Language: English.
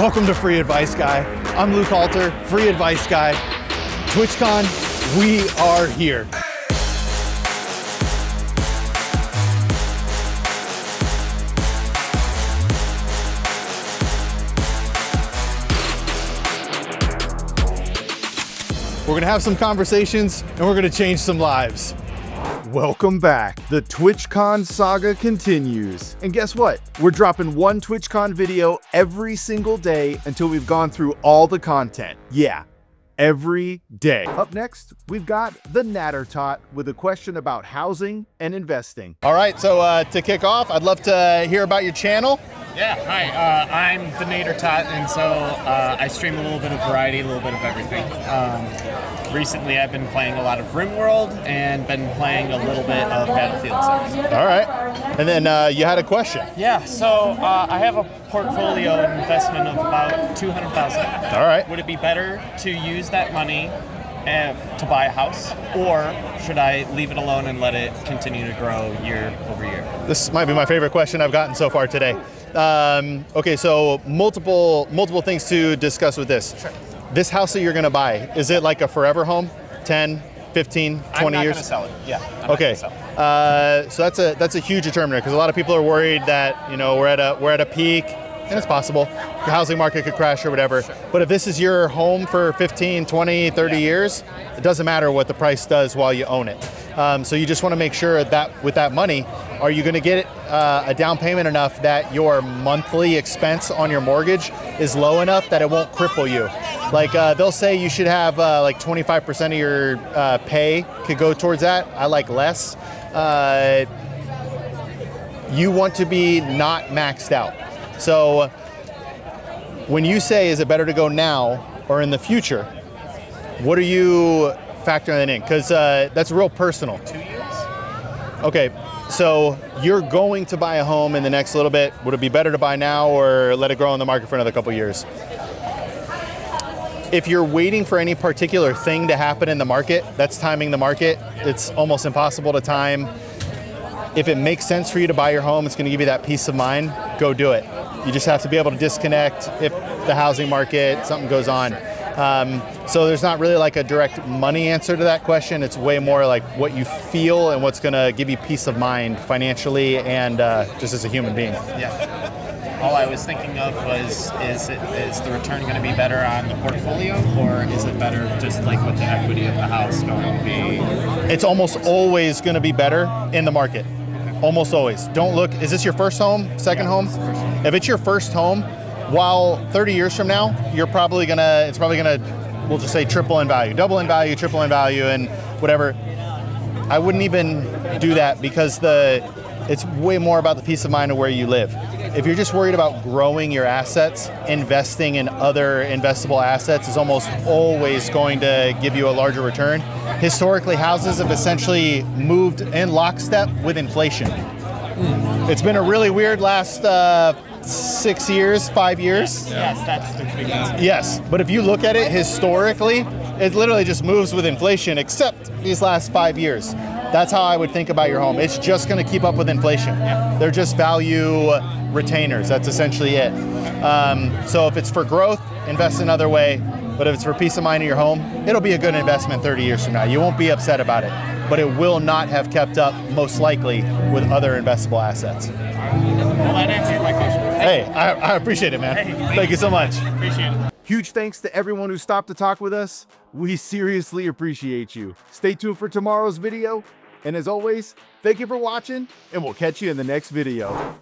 Welcome to Free Advice Guy. I'm Luke Halter, Free Advice Guy. TwitchCon, we are here. We're gonna have some conversations and we're gonna change some lives. Welcome back. The TwitchCon saga continues. And guess what? We're dropping one TwitchCon video every single day until we've gone through all the content. Yeah, every day. Up next, we've got the Natertot with a question about housing and investing. All right, so to kick off, I'd love to hear about your channel. Yeah, hi, I'm the Natertot, and so I stream a little bit of variety, a little bit of everything. Recently, I've been playing a lot of RimWorld and been playing a little bit of Battlefield 6. All right, and then you had a question. Yeah, so I have a portfolio investment of about $200,000. All right. Would it be better to use that money to buy a house, or should I leave it alone and let it continue to grow year over year? This might be my favorite question I've gotten so far today. Okay, so multiple things to discuss with this. Sure. This house that you're gonna buy, is it like a forever home? 10, 15, 20 years? I'm not gonna sell it, yeah. Okay, so that's a huge determiner, because a lot of people are worried that, you know, we're at a peak, and it's possible. The housing market could crash or whatever. Sure. But if this is your home for 15, 20, 30 years, it doesn't matter what the price does while you own it. So you just want to make sure that with that money, are you going to get a down payment enough that your monthly expense on your mortgage is low enough that it won't cripple you? Like they'll say you should have like 25% of your pay could go towards that. I like less. You want to be not maxed out. So when you say, is it better to go now or in the future, what are you factoring that in? Because that's real personal. 2 years? Okay, so you're going to buy a home in the next little bit. Would it be better to buy now or let it grow on the market for another couple years? If you're waiting for any particular thing to happen in the market, that's timing the market. It's almost impossible to time. If it makes sense for you to buy your home, it's going to give you that peace of mind, go do it. You just have to be able to disconnect if the housing market, something goes on. So there's not really like a direct money answer to that question. It's way more like what you feel and what's going to give you peace of mind financially and just as a human being. Yeah. All I was thinking of was, is the return going to be better on the portfolio, or is it better just like with the equity of the house going to be? It's almost always going to be better in the market. Almost always. Don't look, is this your first home, second home? It's the first home. If it's your first home, while 30 years from now, it's probably gonna, we'll just say triple in value, double in value, triple in value, and whatever. I wouldn't even do that because it's way more about the peace of mind of where you live. If you're just worried about growing your assets, investing in other investable assets is almost always going to give you a larger return. Historically, houses have essentially moved in lockstep with inflation. It's been a really weird last 6 years, 5 years. Yes, that's the big answer. Yes, but if you look at it historically, it literally just moves with inflation, except these last 5 years. That's how I would think about your home. It's just going to keep up with inflation. Yeah. They're just value retainers. That's essentially it. So if it's for growth, invest another way. But if it's for peace of mind in your home, it'll be a good investment 30 years from now. You won't be upset about it, but it will not have kept up, most likely, with other investable assets. Well, that answers my question. Hey, I appreciate it, man. Hey, Thank you so much. Appreciate it. Huge thanks to everyone who stopped to talk with us. We seriously appreciate you. Stay tuned for tomorrow's video. And as always, thank you for watching, and we'll catch you in the next video.